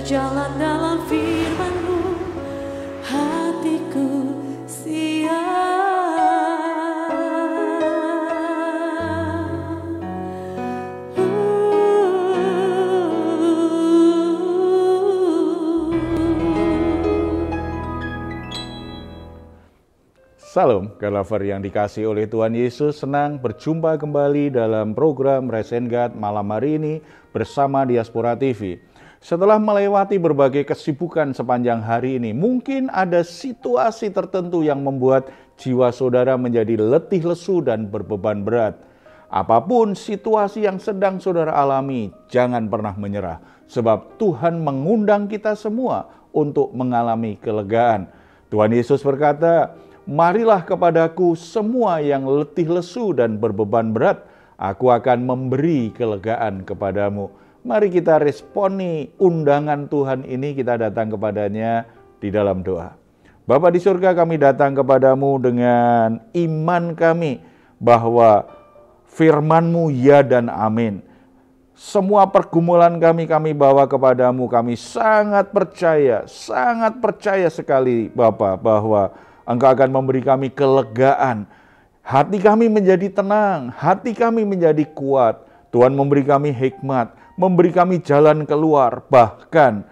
berjalan dalam firman-Mu, hatiku siap. Salam, Lover yang dikasihi oleh Tuhan Yesus, senang berjumpa kembali dalam program Rise and God malam hari ini bersama Diaspora TV. Setelah melewati berbagai kesibukan sepanjang hari ini, mungkin ada situasi tertentu yang membuat jiwa saudara menjadi letih lesu dan berbeban berat. Apapun situasi yang sedang saudara alami, jangan pernah menyerah, sebab Tuhan mengundang kita semua untuk mengalami kelegaan. Tuhan Yesus berkata, "Marilah kepadaku semua yang letih lesu dan berbeban berat, aku akan memberi kelegaan kepadamu." Mari kita responi undangan Tuhan ini, kita datang kepadanya di dalam doa. Bapa di surga, kami datang kepadamu dengan iman kami bahwa firman-Mu ya dan amin. Semua pergumulan kami bawa kepadamu, kami sangat percaya sekali Bapa bahwa Engkau akan memberi kami kelegaan. Hati kami menjadi tenang, hati kami menjadi kuat. Tuhan memberi kami hikmat, memberi kami jalan keluar. Bahkan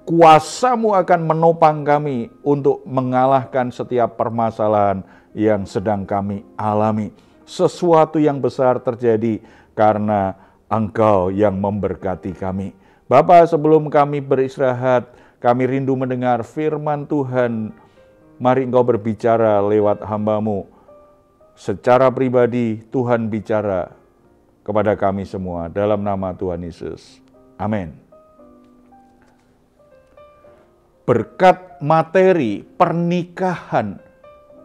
kuasa-Mu akan menopang kami untuk mengalahkan setiap permasalahan yang sedang kami alami. Sesuatu yang besar terjadi karena Engkau yang memberkati kami. Bapa, sebelum kami beristirahat, kami rindu mendengar firman Tuhan. Mari Engkau berbicara lewat hamba-Mu. Secara pribadi Tuhan bicara kepada kami semua dalam nama Tuhan Yesus. Amin. Berkat materi, pernikahan,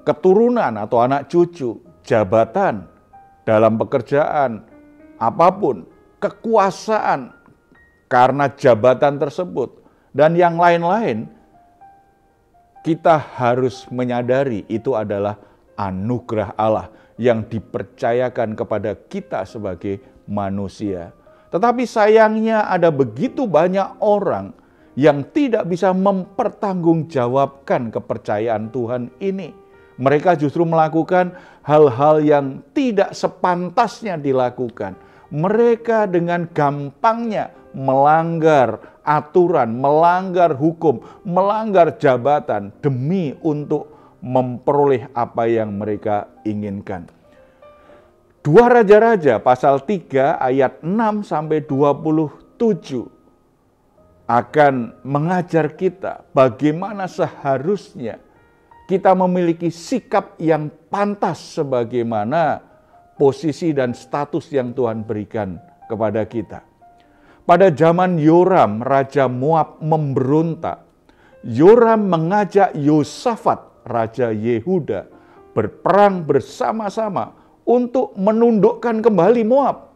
keturunan atau anak cucu, jabatan, dalam pekerjaan, apapun, kekuasaan karena jabatan tersebut, dan yang lain-lain, kita harus menyadari itu adalah anugerah Allah yang dipercayakan kepada kita sebagai manusia. Tetapi sayangnya ada begitu banyak orang yang tidak bisa mempertanggungjawabkan kepercayaan Tuhan ini. Mereka justru melakukan hal-hal yang tidak sepantasnya dilakukan. Mereka dengan gampangnya melanggar aturan, melanggar hukum, melanggar jabatan demi untuk memperoleh apa yang mereka inginkan. 2 Raja-Raja pasal 3 ayat 6-27 akan mengajar kita bagaimana seharusnya kita memiliki sikap yang pantas sebagaimana posisi dan status yang Tuhan berikan kepada kita. Pada zaman Yoram, Raja Moab memberontak. Yoram mengajak Yosafat, Raja Yehuda, berperang bersama-sama untuk menundukkan kembali Moab.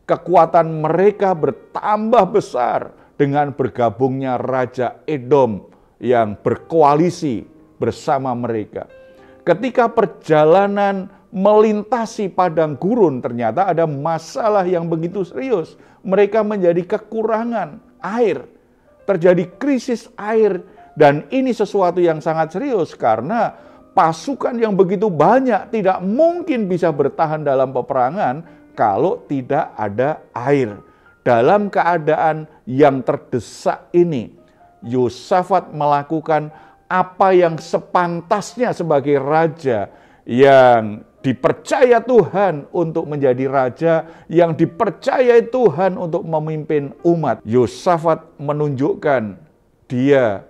Kekuatan mereka bertambah besar dengan bergabungnya Raja Edom yang berkoalisi bersama mereka. Ketika perjalanan melintasi padang gurun, ternyata ada masalah yang begitu serius. Mereka menjadi kekurangan air, terjadi krisis air, dan ini sesuatu yang sangat serius karena pasukan yang begitu banyak tidak mungkin bisa bertahan dalam peperangan kalau tidak ada air. Dalam keadaan yang terdesak ini, Yosafat melakukan apa yang sepantasnya sebagai raja yang dipercaya Tuhan untuk menjadi raja, yang dipercayai Tuhan untuk memimpin umat. Yosafat menunjukkan dia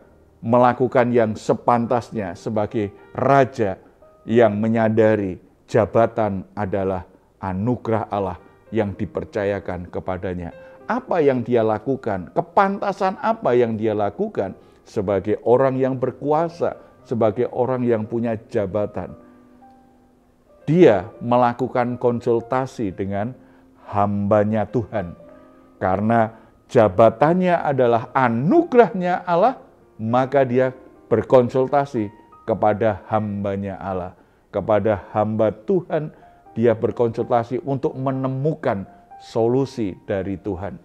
melakukan yang sepantasnya sebagai raja yang menyadari jabatan adalah anugerah Allah yang dipercayakan kepadanya. Apa yang dia lakukan, kepantasan apa yang dia lakukan sebagai orang yang berkuasa, sebagai orang yang punya jabatan. Dia melakukan konsultasi dengan hambanya Tuhan. Karena jabatannya adalah anugerahnya Allah, maka dia berkonsultasi kepada hambanya Allah. Kepada hamba Tuhan, dia berkonsultasi untuk menemukan solusi dari Tuhan.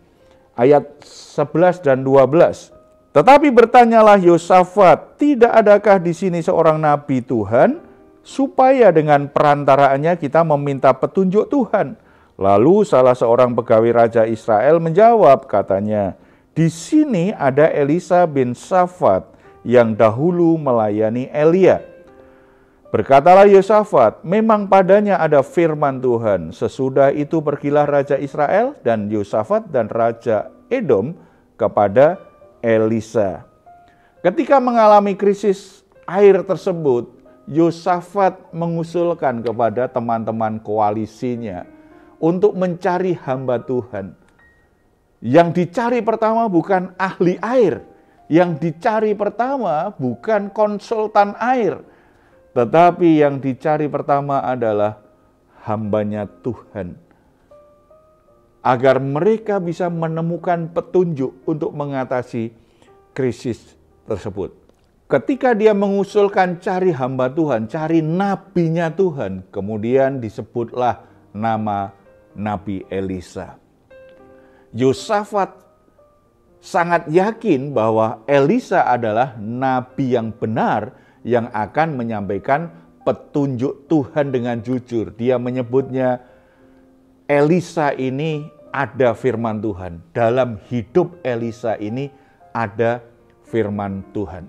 Ayat 11 dan 12, Tetapi bertanyalah Yosafat, tidak adakah di sini seorang nabi Tuhan, supaya dengan perantaraannya kita meminta petunjuk Tuhan? Lalu salah seorang pegawai Raja Israel menjawab, katanya, di sini ada Elisa bin Shafat yang dahulu melayani Elia. Berkatalah Yosafat, memang padanya ada firman Tuhan. Sesudah itu pergilah Raja Israel dan Yosafat dan Raja Edom kepada Elisa. Ketika mengalami krisis air tersebut, Yosafat mengusulkan kepada teman-teman koalisinya untuk mencari hamba Tuhan. Yang dicari pertama bukan ahli air, yang dicari pertama bukan konsultan air, tetapi yang dicari pertama adalah hambanya Tuhan. Agar mereka bisa menemukan petunjuk untuk mengatasi krisis tersebut. Ketika dia mengusulkan cari hamba Tuhan, cari nabinya Tuhan, kemudian disebutlah nama Nabi Elisa. Yosafat sangat yakin bahwa Elisa adalah nabi yang benar yang akan menyampaikan petunjuk Tuhan dengan jujur. Dia menyebutnya Elisa ini ada firman Tuhan. Dalam hidup Elisa ini ada firman Tuhan.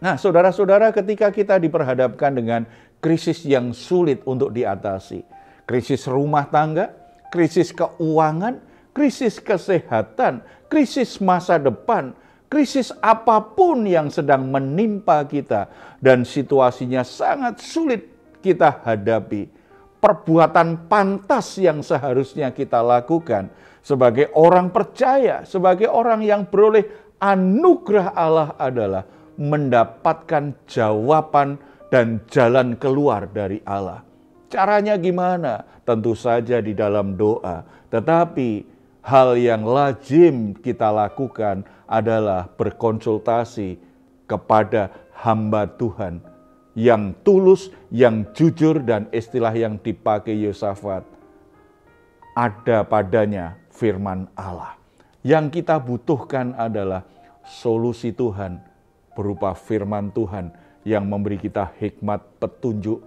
Nah, saudara-saudara, ketika kita diperhadapkan dengan krisis yang sulit untuk diatasi, krisis rumah tangga, krisis keuangan, krisis kesehatan, krisis masa depan, krisis apapun yang sedang menimpa kita dan situasinya sangat sulit kita hadapi, perbuatan pantas yang seharusnya kita lakukan sebagai orang percaya, sebagai orang yang beroleh anugerah Allah adalah mendapatkan jawaban dan jalan keluar dari Allah. Caranya gimana? Tentu saja di dalam doa. Tetapi hal yang lazim kita lakukan adalah berkonsultasi kepada hamba Tuhan yang tulus, yang jujur, dan istilah yang dipakai Yosafat, ada padanya firman Allah. Yang kita butuhkan adalah solusi Tuhan berupa firman Tuhan yang memberi kita hikmat, petunjuk,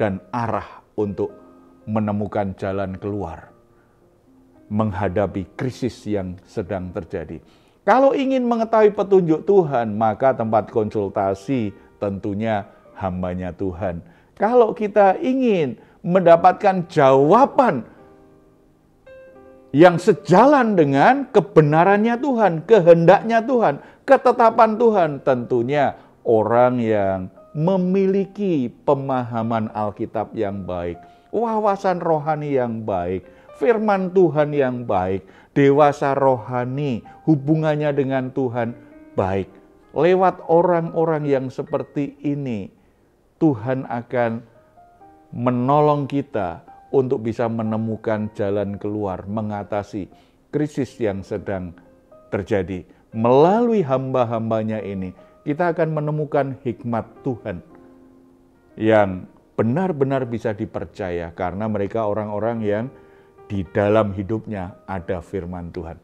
dan arah untuk menemukan jalan keluar menghadapi krisis yang sedang terjadi. Kalau ingin mengetahui petunjuk Tuhan, maka tempat konsultasi tentunya hambanya Tuhan. Kalau kita ingin mendapatkan jawaban yang sejalan dengan kebenarannya Tuhan, kehendaknya Tuhan, ketetapan Tuhan, tentunya orang yang memiliki pemahaman Alkitab yang baik, wawasan rohani yang baik, firman Tuhan yang baik, dewasa rohani, hubungannya dengan Tuhan baik. Lewat orang-orang yang seperti ini, Tuhan akan menolong kita untuk bisa menemukan jalan keluar, mengatasi krisis yang sedang terjadi. Melalui hamba-hambanya ini, kita akan menemukan hikmat Tuhan yang benar-benar bisa dipercaya karena mereka orang-orang yang di dalam hidupnya ada firman Tuhan.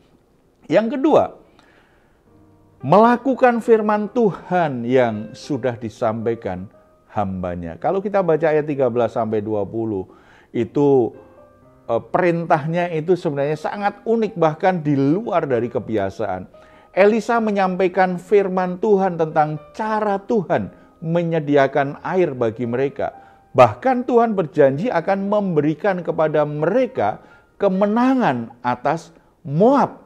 Yang kedua, melakukan firman Tuhan yang sudah disampaikan hambanya. Kalau kita baca ayat 13-20, itu perintahnya itu sebenarnya sangat unik, bahkan di luar dari kebiasaan. Elisa menyampaikan firman Tuhan tentang cara Tuhan menyediakan air bagi mereka. Bahkan Tuhan berjanji akan memberikan kepada mereka kemenangan atas Moab.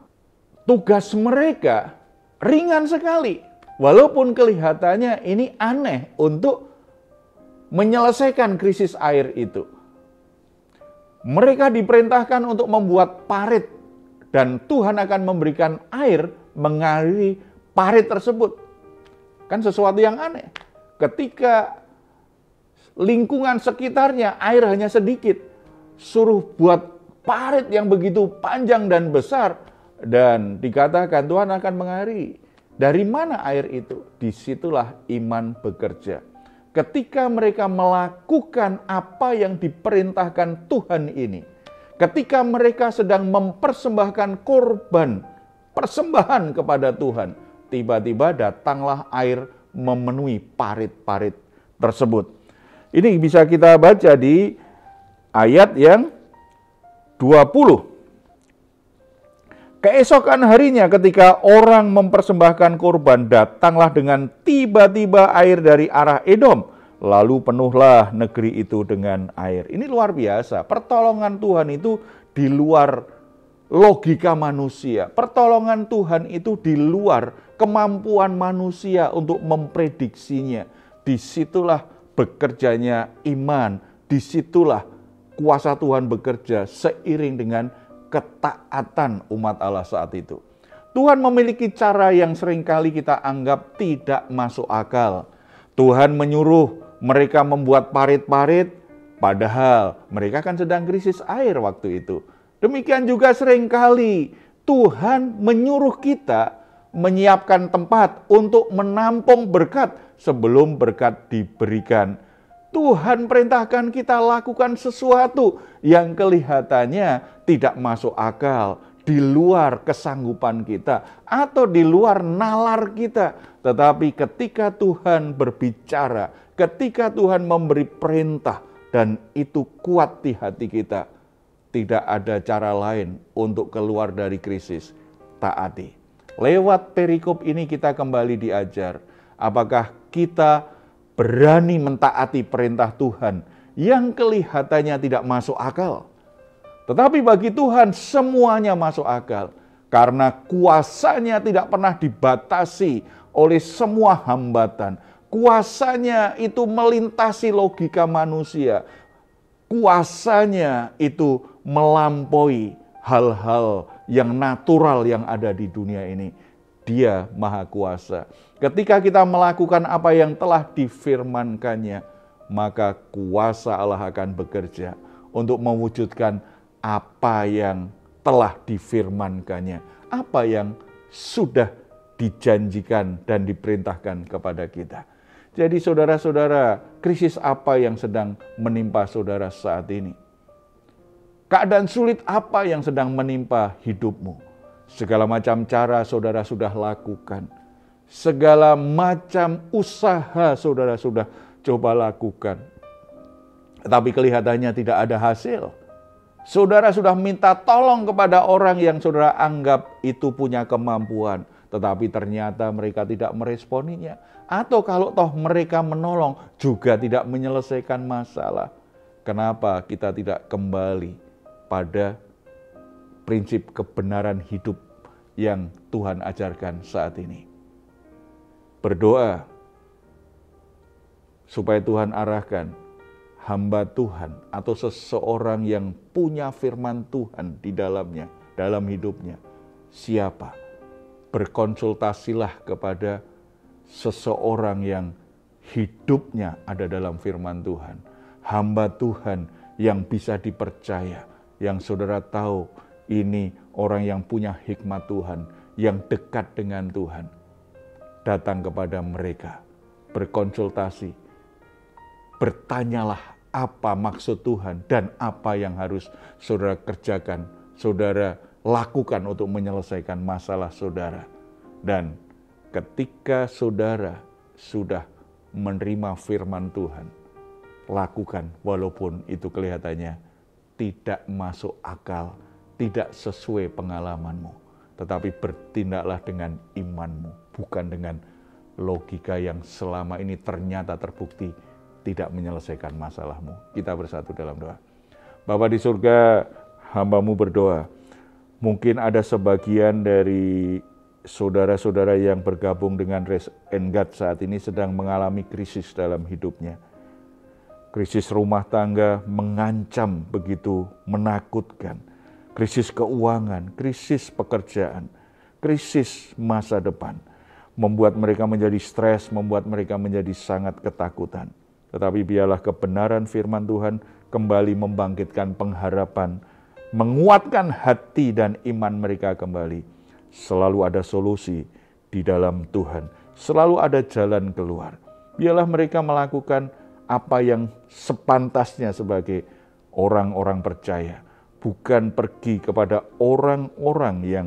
Tugas mereka ringan sekali. Walaupun kelihatannya ini aneh untuk menyelesaikan krisis air itu. Mereka diperintahkan untuk membuat parit dan Tuhan akan memberikan air mengaliri parit tersebut. Kan sesuatu yang aneh. Ketika lingkungan sekitarnya air hanya sedikit, suruh buat parit yang begitu panjang dan besar, dan dikatakan Tuhan akan mengaliri. Dari mana air itu? Disitulah iman bekerja. Ketika mereka melakukan apa yang diperintahkan Tuhan ini, ketika mereka sedang mempersembahkan korban, persembahan kepada Tuhan, tiba-tiba datanglah air memenuhi parit-parit tersebut. Ini bisa kita baca di ayat yang 20. Keesokan harinya ketika orang mempersembahkan korban, datanglah dengan tiba-tiba air dari arah Edom, lalu penuhlah negeri itu dengan air. Ini luar biasa, pertolongan Tuhan itu di luar logika manusia. Pertolongan Tuhan itu di luar kemampuan manusia untuk memprediksinya. Disitulah bekerjanya iman, disitulah kuasa Tuhan bekerja seiring dengan ketaatan umat Allah saat itu. Tuhan memiliki cara yang seringkali kita anggap tidak masuk akal. Tuhan menyuruh mereka membuat parit-parit, padahal mereka kan sedang krisis air waktu itu. Demikian juga seringkali Tuhan menyuruh kita menyiapkan tempat untuk menampung berkat sebelum berkat diberikan. Tuhan perintahkan kita lakukan sesuatu yang kelihatannya tidak masuk akal, di luar kesanggupan kita, atau di luar nalar kita. Tetapi ketika Tuhan berbicara, ketika Tuhan memberi perintah, dan itu kuat di hati kita, tidak ada cara lain untuk keluar dari krisis. Taati. Lewat perikop ini kita kembali diajar, apakah kita berani mentaati perintah Tuhan yang kelihatannya tidak masuk akal. Tetapi bagi Tuhan semuanya masuk akal, karena kuasanya tidak pernah dibatasi oleh semua hambatan. Kuasanya itu melintasi logika manusia. Kuasanya itu melampaui hal-hal yang natural yang ada di dunia ini. Dia maha kuasa. Ketika kita melakukan apa yang telah difirmankannya, maka kuasa Allah akan bekerja untuk mewujudkan apa yang telah difirmankannya, apa yang sudah dijanjikan dan diperintahkan kepada kita. Jadi saudara-saudara, krisis apa yang sedang menimpa saudara saat ini? Keadaan sulit apa yang sedang menimpa hidupmu? Segala macam cara saudara sudah lakukan. Segala macam usaha saudara sudah coba lakukan. Tetapi kelihatannya tidak ada hasil. Saudara sudah minta tolong kepada orang yang saudara anggap itu punya kemampuan. Tetapi ternyata mereka tidak meresponinya. Atau kalau toh mereka menolong juga tidak menyelesaikan masalah. Kenapa kita tidak kembali pada prinsip kebenaran hidup yang Tuhan ajarkan saat ini? Berdoa supaya Tuhan arahkan hamba Tuhan atau seseorang yang punya firman Tuhan di dalamnya, dalam hidupnya. Siapa? Berkonsultasilah kepada seseorang yang hidupnya ada dalam firman Tuhan. Hamba Tuhan yang bisa dipercaya, yang saudara tahu ini orang yang punya hikmat Tuhan, yang dekat dengan Tuhan. Datang kepada mereka, berkonsultasi, bertanyalah apa maksud Tuhan dan apa yang harus saudara kerjakan, saudara lakukan untuk menyelesaikan masalah saudara. Dan ketika saudara sudah menerima firman Tuhan, lakukan walaupun itu kelihatannya tidak masuk akal, tidak sesuai pengalamanmu. Tetapi bertindaklah dengan imanmu, bukan dengan logika yang selama ini ternyata terbukti tidak menyelesaikan masalahmu. Kita bersatu dalam doa. Bapa di surga, hamba-Mu berdoa. Mungkin ada sebagian dari saudara-saudara yang bergabung dengan Resenggat saat ini sedang mengalami krisis dalam hidupnya. Krisis rumah tangga mengancam begitu menakutkan. Krisis keuangan, krisis pekerjaan, krisis masa depan. Membuat mereka menjadi stres, membuat mereka menjadi sangat ketakutan. Tetapi biarlah kebenaran firman Tuhan kembali membangkitkan pengharapan, menguatkan hati dan iman mereka kembali. Selalu ada solusi di dalam Tuhan, selalu ada jalan keluar. Biarlah mereka melakukan apa yang sepantasnya sebagai orang-orang percaya, bukan pergi kepada orang-orang yang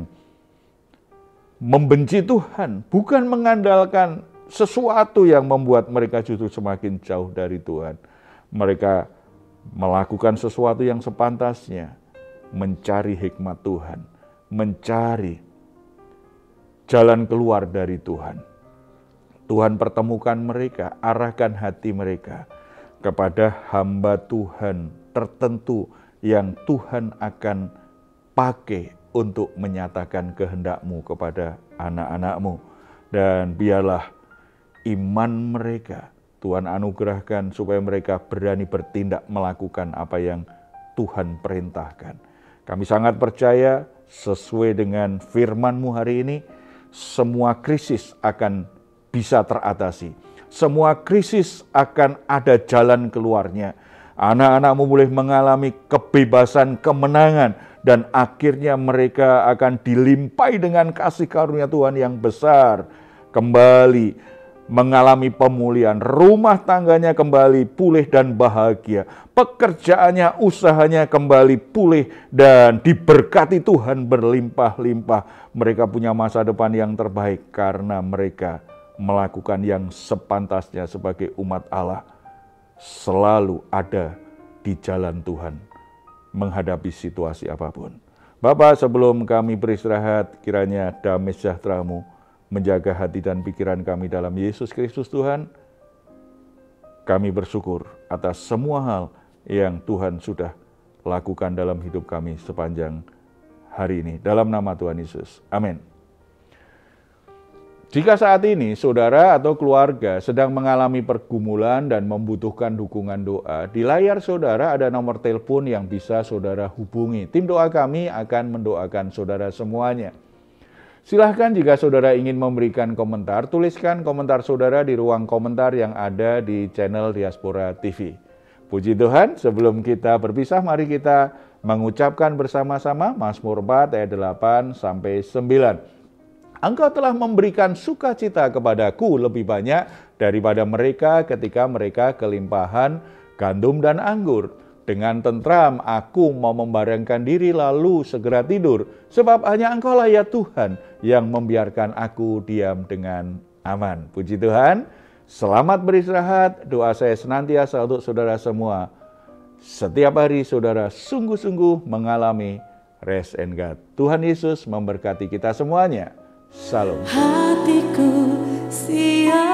membenci Tuhan, bukan mengandalkan sesuatu yang membuat mereka justru semakin jauh dari Tuhan. Mereka melakukan sesuatu yang sepantasnya, mencari hikmat Tuhan, mencari jalan keluar dari Tuhan. Tuhan pertemukan mereka, arahkan hati mereka kepada hamba Tuhan tertentu yang Tuhan akan pakai untuk menyatakan kehendak-Mu kepada anak-anak-Mu. Dan biarlah iman mereka Tuhan anugerahkan supaya mereka berani bertindak melakukan apa yang Tuhan perintahkan. Kami sangat percaya sesuai dengan firman-Mu hari ini, semua krisis akan bisa teratasi. Semua krisis akan ada jalan keluarnya. Anak-anak-Mu boleh mengalami kebebasan, kemenangan, dan akhirnya mereka akan dilimpahi dengan kasih karunia Tuhan yang besar. Kembali mengalami pemulihan, rumah tangganya kembali pulih dan bahagia. Pekerjaannya, usahanya kembali pulih dan diberkati Tuhan berlimpah-limpah. Mereka punya masa depan yang terbaik karena mereka melakukan yang sepantasnya sebagai umat Allah. Selalu ada di jalan Tuhan menghadapi situasi apapun. Bapa, sebelum kami beristirahat, kiranya damai sejahtera-Mu menjaga hati dan pikiran kami dalam Yesus Kristus Tuhan. Kami bersyukur atas semua hal yang Tuhan sudah lakukan dalam hidup kami sepanjang hari ini. Dalam nama Tuhan Yesus. Amin. Jika saat ini saudara atau keluarga sedang mengalami pergumulan dan membutuhkan dukungan doa, di layar saudara ada nomor telepon yang bisa saudara hubungi. Tim doa kami akan mendoakan saudara semuanya. Silahkan jika saudara ingin memberikan komentar, tuliskan komentar saudara di ruang komentar yang ada di channel Diaspora TV. Puji Tuhan, sebelum kita berpisah, mari kita mengucapkan bersama-sama Mazmur 4 ayat 8-9. Engkau telah memberikan sukacita kepadaku lebih banyak daripada mereka ketika mereka kelimpahan gandum dan anggur. Dengan tentram aku mau membarengkan diri lalu segera tidur, sebab hanya Engkaulah ya Tuhan yang membiarkan aku diam dengan aman. Puji Tuhan, selamat beristirahat. Doa saya senantiasa untuk saudara semua. Setiap hari saudara sungguh-sungguh mengalami rest and God. Tuhan Yesus memberkati kita semuanya. Salam. Hatiku siap.